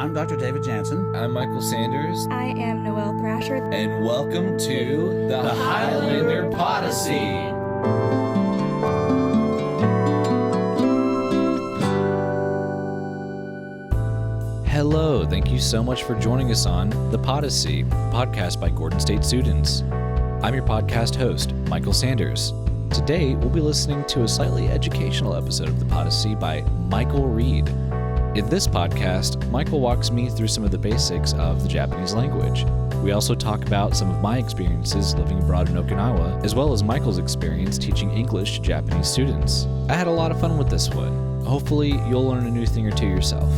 I'm Dr. David Jansen. I'm Michael Sanders. I am Noelle Thrasher. And welcome to the Highlander Podyssey. Hello, thank you so much for joining us on The Podyssey, podcast by Gordon State students. I'm your podcast host, Michael Sanders. Today, we'll be listening to a slightly educational episode of The Podyssey by Michael Reed. In this podcast, Michael walks me through some of the basics of the Japanese language. We also talk about some of my experiences living abroad in Okinawa, as well as Michael's experience teaching English to Japanese students. I had a lot of fun with this one. Hopefully, you'll learn a new thing or two yourself.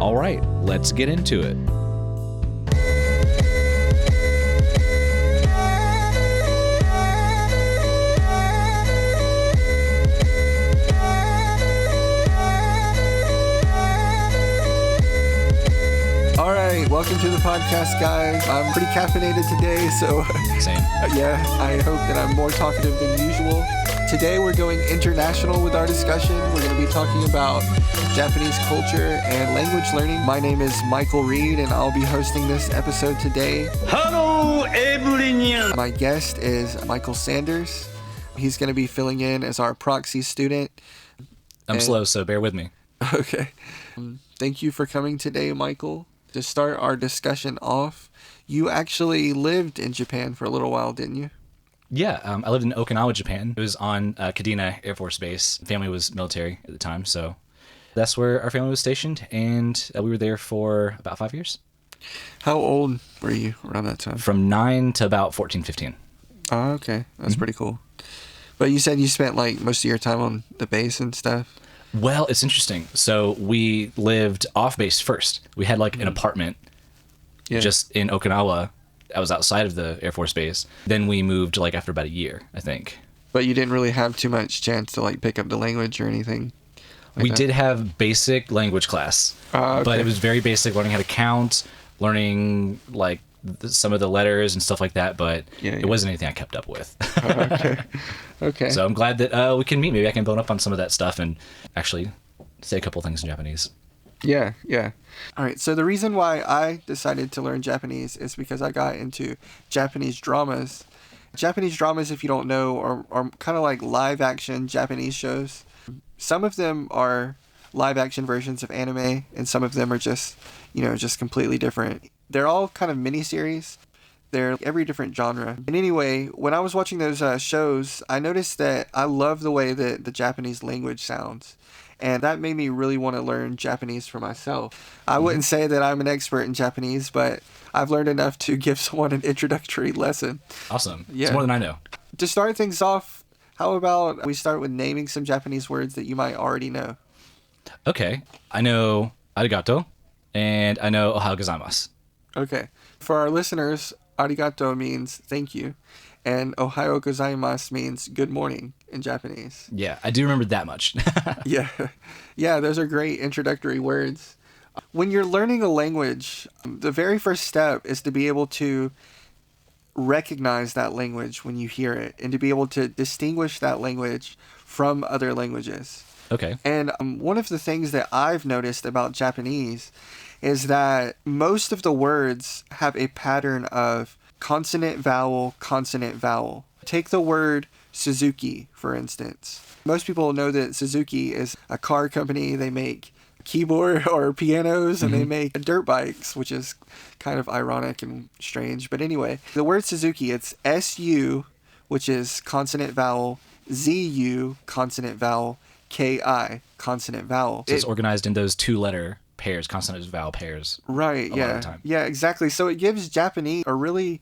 All right, let's get into it. All right, welcome to the podcast, guys. I'm pretty caffeinated today, so Same. yeah, I hope that I'm more talkative than usual. Today we're going international with our discussion. We're going to be talking about Japanese culture and language learning. My name is Michael Reed, and I'll be hosting this episode today. Hello, everyone. My guest is Michael Sanders. He's going to be filling in as our proxy student. I'm slow, so bear with me. Okay. Thank you for coming today, Michael. To start our discussion off, you actually lived in Japan for a little while, didn't you? Yeah, I lived in Okinawa, Japan. It was on Kadena Air Force Base. Family was military at the time, so that's where our family was stationed, and we were there for about 5 years. How old were you around that time? From 9 to about 14, 15. Oh, okay. That's pretty cool. But you said you spent like most of your time on the base and stuff? Well, it's interesting. So we lived off base first. We had like an apartment just in Okinawa. I was outside of the Air Force Base. Then we moved like after about a year, I think. But you didn't really have too much chance to like pick up the language or anything? We did have basic language class, Okay. but it was very basic, learning how to count, learning like some of the letters and stuff like that, but it wasn't anything I kept up with. Okay. So I'm glad that we can meet. Maybe I can bone up on some of that stuff and actually say a couple things in Japanese. Yeah. All right, so the reason why I decided to learn Japanese is because I got into Japanese dramas. Japanese dramas, if you don't know, are kind of like live-action Japanese shows. Some of them are live-action versions of anime, and some of them are just completely different. They're all kind of miniseries. They're every different genre. And anyway, when I was watching those shows, I noticed that I love the way that the Japanese language sounds. And that made me really want to learn Japanese for myself. I wouldn't say that I'm an expert in Japanese, but I've learned enough to give someone an introductory lesson. Awesome. Yeah. It's more than I know. To start things off, how about we start with naming some Japanese words that you might already know? Okay. I know arigato, and I know ohayou gozaimasu. Okay. For our listeners, arigato means thank you, and ohayou gozaimasu means good morning in Japanese. Yeah, I do remember that much. Yeah, those are great introductory words. When you're learning a language, the very first step is to be able to recognize that language when you hear it, and to be able to distinguish that language from other languages. Okay. And one of the things that I've noticed about Japanese is that most of the words have a pattern of consonant, vowel, consonant, vowel. Take the word Suzuki, for instance. Most people know that Suzuki is a car company. They make keyboard or pianos, and they make dirt bikes, which is kind of ironic and strange. But anyway, the word Suzuki, it's SU, which is consonant, vowel, ZU, consonant, vowel, KI, consonant, vowel. So it's organized in those two-letter pairs, consonant vowel pairs. Right, a lot of the time. Yeah, exactly. So it gives Japanese a really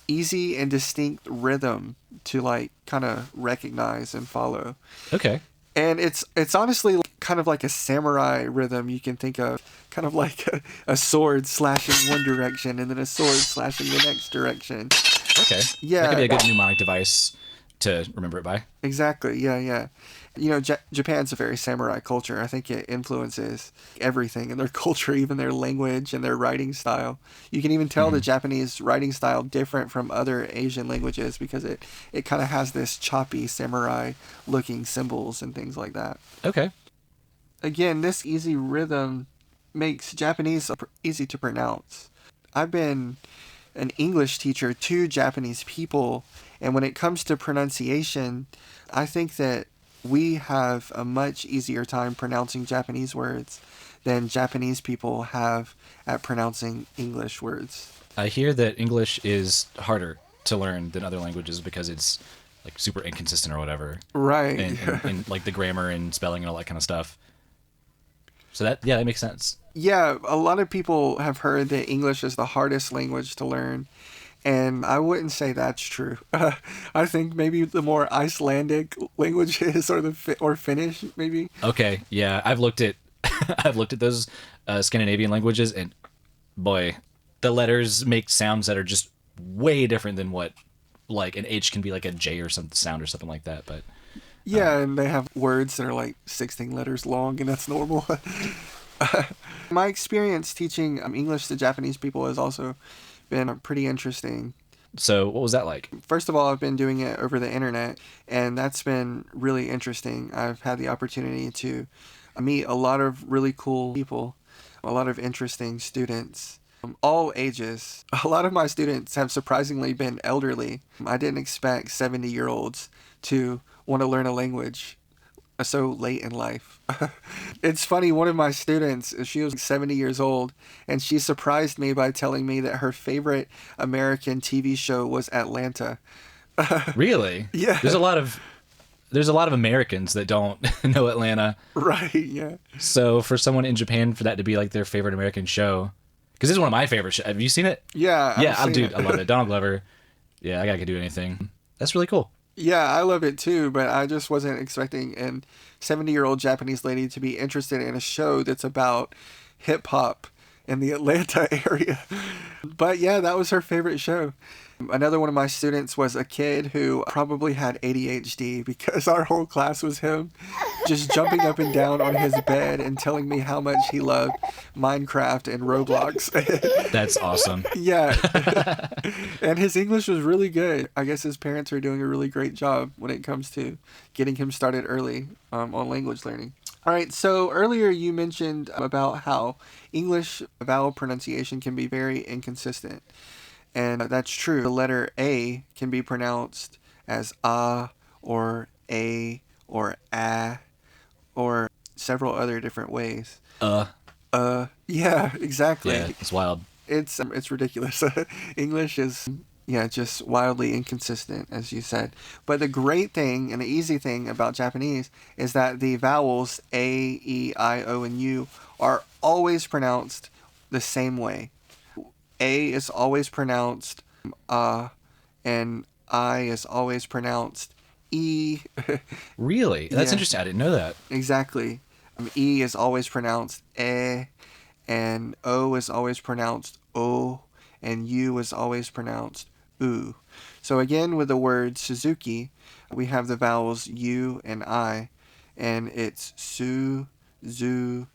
easy and distinct rhythm to like kind of recognize and follow. Okay. And it's honestly kind of like a samurai rhythm you can think of, kind of like a sword slashing one direction and then a sword slashing the next direction. Okay. Yeah. That could be a good mnemonic device to remember it by. Exactly, yeah. You know, Japan's a very samurai culture. I think it influences everything in their culture, even their language and their writing style. You can even tell the Japanese writing style different from other Asian languages because it kind of has this choppy samurai-looking symbols and things like that. Okay. Again, this easy rhythm makes Japanese easy to pronounce. I've been an English teacher to Japanese people, and when it comes to pronunciation, I think that we have a much easier time pronouncing Japanese words than Japanese people have at pronouncing English words. I hear that English is harder to learn than other languages because it's like super inconsistent or whatever. Right. And like the grammar and spelling and all that kind of stuff. So that makes sense. Yeah, a lot of people have heard that English is the hardest language to learn, and I wouldn't say that's true. I think maybe the more Icelandic languages or Finnish maybe. Okay, yeah, I've looked at those Scandinavian languages, and boy, the letters make sounds that are just way different than what like an H can be like a J or some sound or something like that. But yeah, and they have words that are like 16 letters long, and that's normal. My experience teaching English to Japanese people has also been pretty interesting. so what was that like? First of all, I've been doing it over the internet, and that's been really interesting. I've had the opportunity to meet a lot of really cool people, a lot of interesting students, all ages. A lot of my students have surprisingly been elderly. I didn't expect 70-year-olds to want to learn a language so late in life. It's funny, one of my students, she was 70 years old, and she surprised me by telling me that her favorite American TV show was Atlanta. Really? Yeah. There's a lot of Americans that don't know Atlanta. Right, yeah. So for someone in Japan, for that to be like their favorite American show, because this is one of my favorite shows. Have you seen it? Yeah, I've seen dude, it. I love it. Donald Glover. Yeah, I gotta do anything. That's really cool. Yeah, I love it too, but I just wasn't expecting a 70-year-old Japanese lady to be interested in a show that's about hip-hop in the Atlanta area. But yeah, that was her favorite show. Another one of my students was a kid who probably had ADHD because our whole class was him just jumping up and down on his bed and telling me how much he loved Minecraft and Roblox. That's awesome. Yeah. And his English was really good. I guess his parents are doing a really great job when it comes to getting him started early on language learning. All right, so earlier you mentioned about how English vowel pronunciation can be very inconsistent. And that's true. The letter A can be pronounced as A or A or A or several other different ways. Yeah, exactly. Yeah, it's wild. It's ridiculous. English is just wildly inconsistent, as you said. But the great thing and the easy thing about Japanese is that the vowels A, E, I, O, and U are always pronounced the same way. A is always pronounced and I is always pronounced E. Really? That's Yeah. interesting. I didn't know that. Exactly. E is always pronounced E, and O is always pronounced O, and U is always pronounced U. So again, with the word Suzuki, we have the vowels U and I, and it's Su, Zu,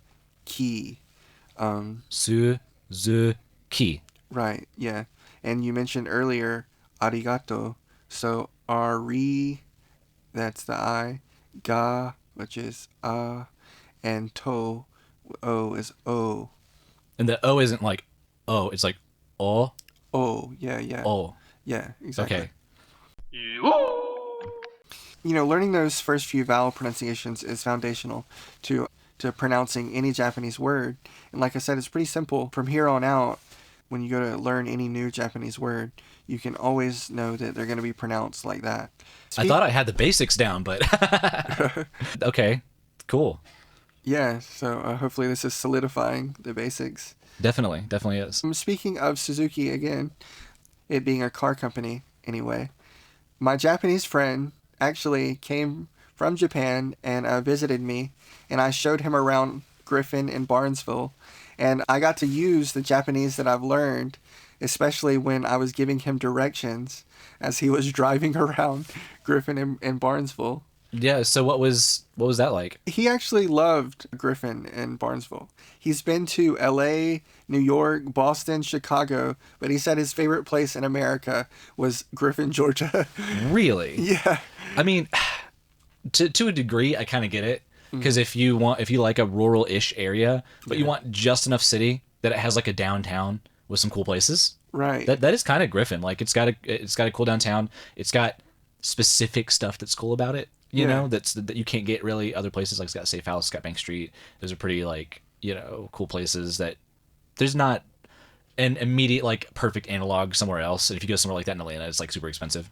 Ki. Suzuki. Right, yeah. And you mentioned earlier arigato. So ari, that's the I, ga, which is and to, o is o. And the O isn't like O, it's like O. Oh, yeah. O. Yeah, exactly. Okay. Learning those first few vowel pronunciations is foundational to pronouncing any Japanese word. And like I said, it's pretty simple. From here on out, when you go to learn any new Japanese word, you can always know that they're going to be pronounced like that. I thought I had the basics down, but okay, cool. Yeah, so hopefully this is solidifying the basics. Definitely is. Speaking of Suzuki again, it being a car company anyway, my Japanese friend actually came from Japan and visited me, and I showed him around Griffin and Barnesville, and I got to use the Japanese that I've learned, especially when I was giving him directions as he was driving around Griffin and Barnesville. Yeah, so what was that like? He actually loved Griffin and Barnesville. He's been to LA, New York, Boston, Chicago, but he said his favorite place in America was Griffin, Georgia. Really? Yeah. I mean, to a degree, I kind of get it. Because if you like a rural-ish area, but you want just enough city that it has like a downtown with some cool places. Right. That is kind of Griffin. Like it's got a cool downtown. It's got specific stuff that's cool about it. You know, that you can't get really other places. Like it's got Safe House, it's got Bank Street. Those are pretty like, you know, cool places that there's not an immediate like perfect analog somewhere else. And if you go somewhere like that in Atlanta, it's like super expensive.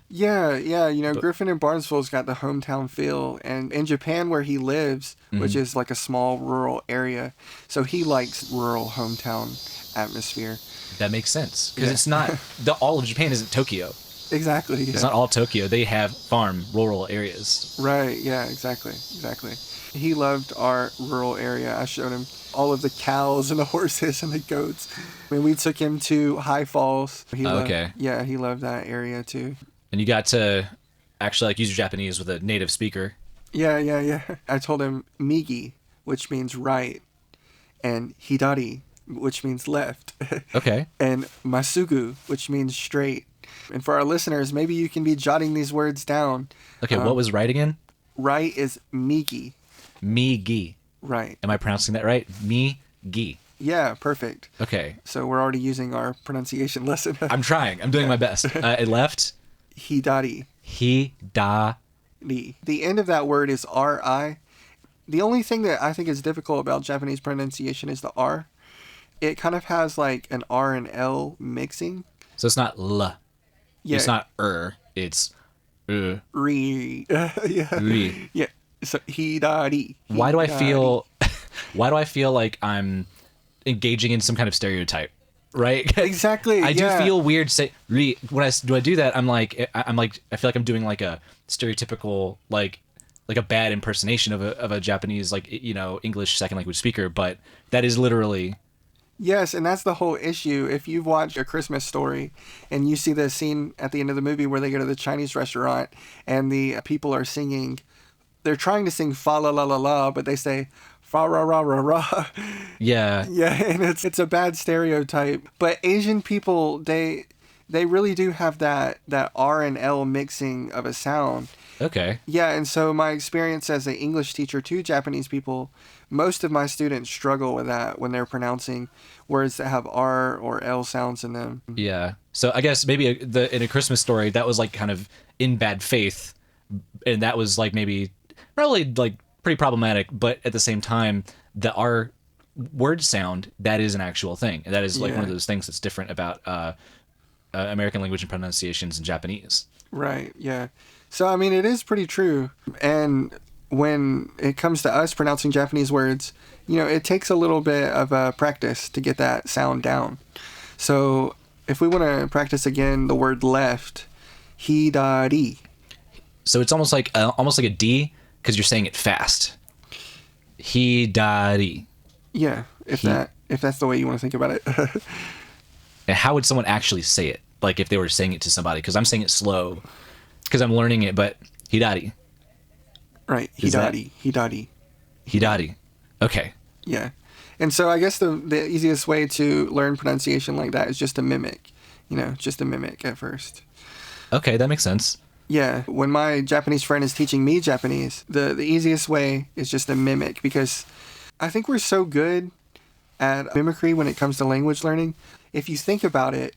Yeah, you know, Griffin and Barnesville's got the hometown feel, and in Japan where he lives, which is like a small rural area, so he likes rural hometown atmosphere. That makes sense because it's not all of Japan isn't Tokyo. Exactly. Yeah. It's not all Tokyo. They have rural areas. Right. Yeah. Exactly. He loved our rural area. I showed him all of the cows and the horses and the goats. I mean, we took him to High Falls. He loved that area too. And you got to actually like use your Japanese with a native speaker. Yeah. I told him Migi, which means right, and Hidari, which means left. Okay. And Masugu, which means straight. And for our listeners, maybe you can be jotting these words down. Okay, what was right again? Right is Migi. Mi-gi. Right. Am I pronouncing that right? Mi-gi. Yeah, perfect. Okay. So we're already using our pronunciation lesson. I'm trying. I'm doing my best. It left. Hidari. Hidari. The end of that word is R-I. The only thing that I think is difficult about Japanese pronunciation is the R. It kind of has like an R and L mixing. So it's not L. Yeah. It's not It's Re. Yeah. Re. Yeah. So Hidari. Why do I feel like I'm engaging in some kind of stereotype? Right? Exactly. I do feel weird say re when I do that, I feel like I'm doing like a stereotypical like a bad impersonation of a Japanese like, you know, English second language speaker, but that is literally. Yes, and that's the whole issue. If you've watched A Christmas Story and you see the scene at the end of the movie where they go to the Chinese restaurant and the people are singing, they're trying to sing fa la la la la, but they say fa ra ra ra ra. Yeah. Yeah, and it's a bad stereotype. But Asian people, they really do have that R and L mixing of a sound. Okay. Yeah, and so my experience as an English teacher to Japanese people, most of my students struggle with that when they're pronouncing words that have R or L sounds in them. Yeah. So I guess maybe in A Christmas Story, that was like kind of in bad faith, and that was like maybe probably like pretty problematic, but at the same time, the R word sound, that is an actual thing. And that is like one of those things that's different about American language and pronunciations in Japanese. Right, yeah. So, I mean, it is pretty true. And when it comes to us pronouncing Japanese words, you know, it takes a little bit of practice to get that sound down. So, if we want to practice again the word left, hidari. So it's almost like a D because you're saying it fast. Hidari. Yeah, if that's the way you want to think about it. And how would someone actually say it? Like if they were saying it to somebody, because I'm saying it slow, because I'm learning it. But hidari. Right, hidari. Hidari. Okay. Yeah, and so I guess the easiest way to learn pronunciation like that is just to mimic. You know, just to mimic at first. Okay, that makes sense. Yeah, when my Japanese friend is teaching me Japanese, the easiest way is just to mimic, because I think we're so good at mimicry when it comes to language learning. If you think about it,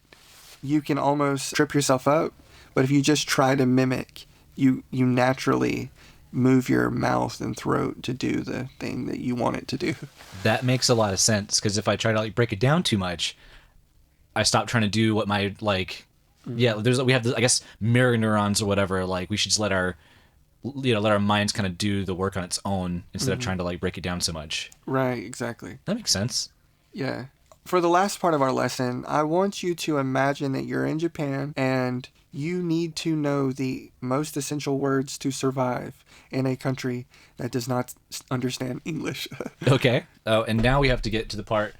you can almost trip yourself up, but if you just try to mimic, you naturally move your mouth and throat to do the thing that you want it to do. That makes a lot of sense, because if I try to like break it down too much, I stop trying to do what my like. Yeah, we have this, I guess, mirror neurons or whatever. Like we should just let our minds kind of do the work on its own instead of trying to like break it down so much. Right, exactly. That makes sense. Yeah. For the last part of our lesson, I want you to imagine that you're in Japan and you need to know the most essential words to survive in a country that does not understand English. Okay. Oh, and now we have to get to the part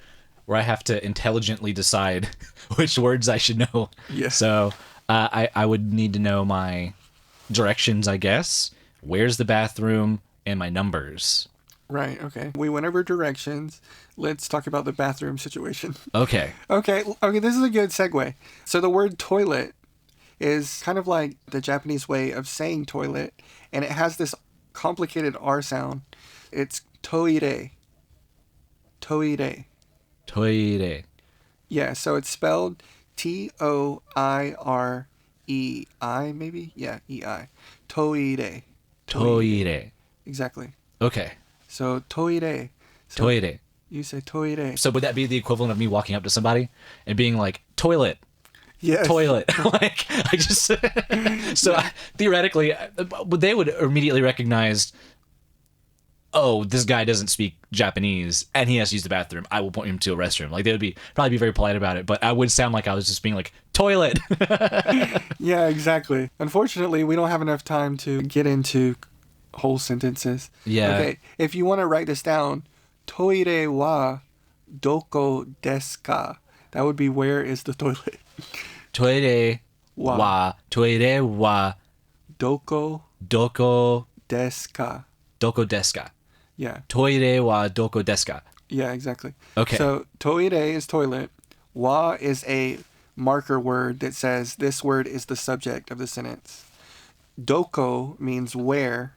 where I have to intelligently decide which words I should know. Yeah. So I would need to know my directions, I guess. Where's the bathroom and my numbers. Right, okay. We went over directions. Let's talk about the bathroom situation. Okay. Okay, this is a good segue. So the word toilet is kind of like the Japanese way of saying toilet, and it has this complicated R sound. It's toire. Toire. Toire. Yeah, so it's spelled Toirei, maybe? Yeah, EI. Toire. Toire. Exactly. Okay. So toire. So Toire. you say toire. So would that be the equivalent of me walking up to somebody and being like, toilet? Yes. Toilet. Like, I just so theoretically they would immediately recognize, oh, this guy doesn't speak Japanese and he has to use the bathroom. I will point him to a restroom. Like, they would probably be very polite about it, but I would sound like I was just being like, toilet. Yeah, exactly. Unfortunately, we don't have enough time to get into whole sentences. Yeah. Okay, if you want to write this down, toire wa doko desu ka? That would be, where is the toilet? Toire wa Doko doko desu ka? desu ka? Yeah. Toire wa doko desu ka? Yeah, exactly. Okay. So toire is toilet. Wa is a marker word that says this word is the subject of the sentence. Doko means where.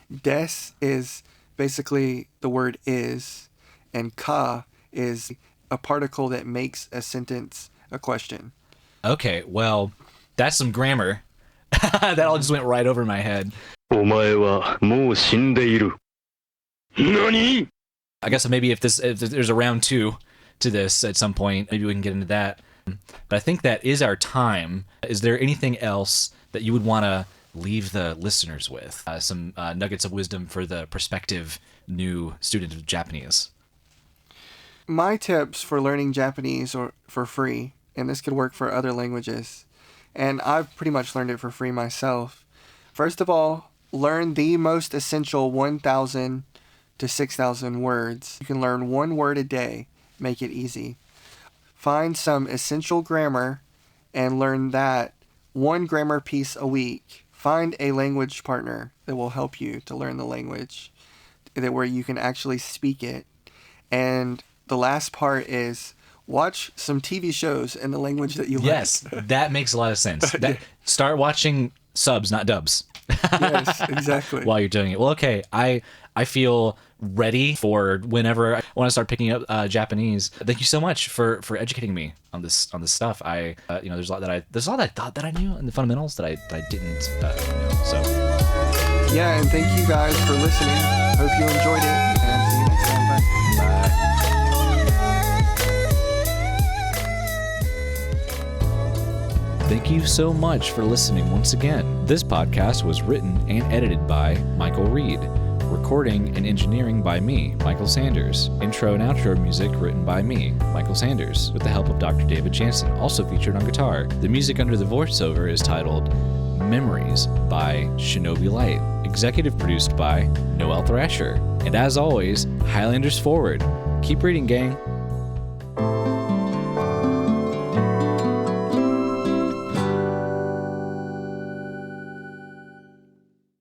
Des is basically the word is. And ka is a particle that makes a sentence a question. Okay, well, that's some grammar. That all just went right over my head. お前はもう死んでいる。何? I guess maybe if there's a round 2 to this at some point, maybe we can get into that. But I think that is our time. Is there anything else that you would want to leave the listeners with? Some nuggets of wisdom for the prospective new student of Japanese? My tips for learning Japanese or for free, and this could work for other languages, and I've pretty much learned it for free myself. First of all, learn the most essential 1,000 to 6,000 words. You can learn one word a day, make it easy. Find some essential grammar and learn that one grammar piece a week. Find a language partner that will help you to learn the language, that where you can actually speak it. And the last part is watch some TV shows in the language that you like. Yes, that makes a lot of sense. Start watching subs, not dubs. Yes, exactly. While you're doing it. Well, okay, I feel ready for whenever I want to start picking up Japanese. Thank you so much for educating me on this stuff. There's a lot that I thought that I knew, and the fundamentals that I didn't know. So Yeah, and thank you guys for listening. Hope you enjoyed it, and see you next time. Bye. thank you so much for listening once again. This podcast was written and edited by Michael Reed. Recording and engineering by me, Michael Sanders. Intro and outro music written by me, Michael Sanders, with the help of Dr. David Jansen, also featured on guitar. The music under the voiceover is titled Memories by Shinobi Light. Executive produced by Noel Thrasher. And as always, Highlanders forward. Keep reading, gang.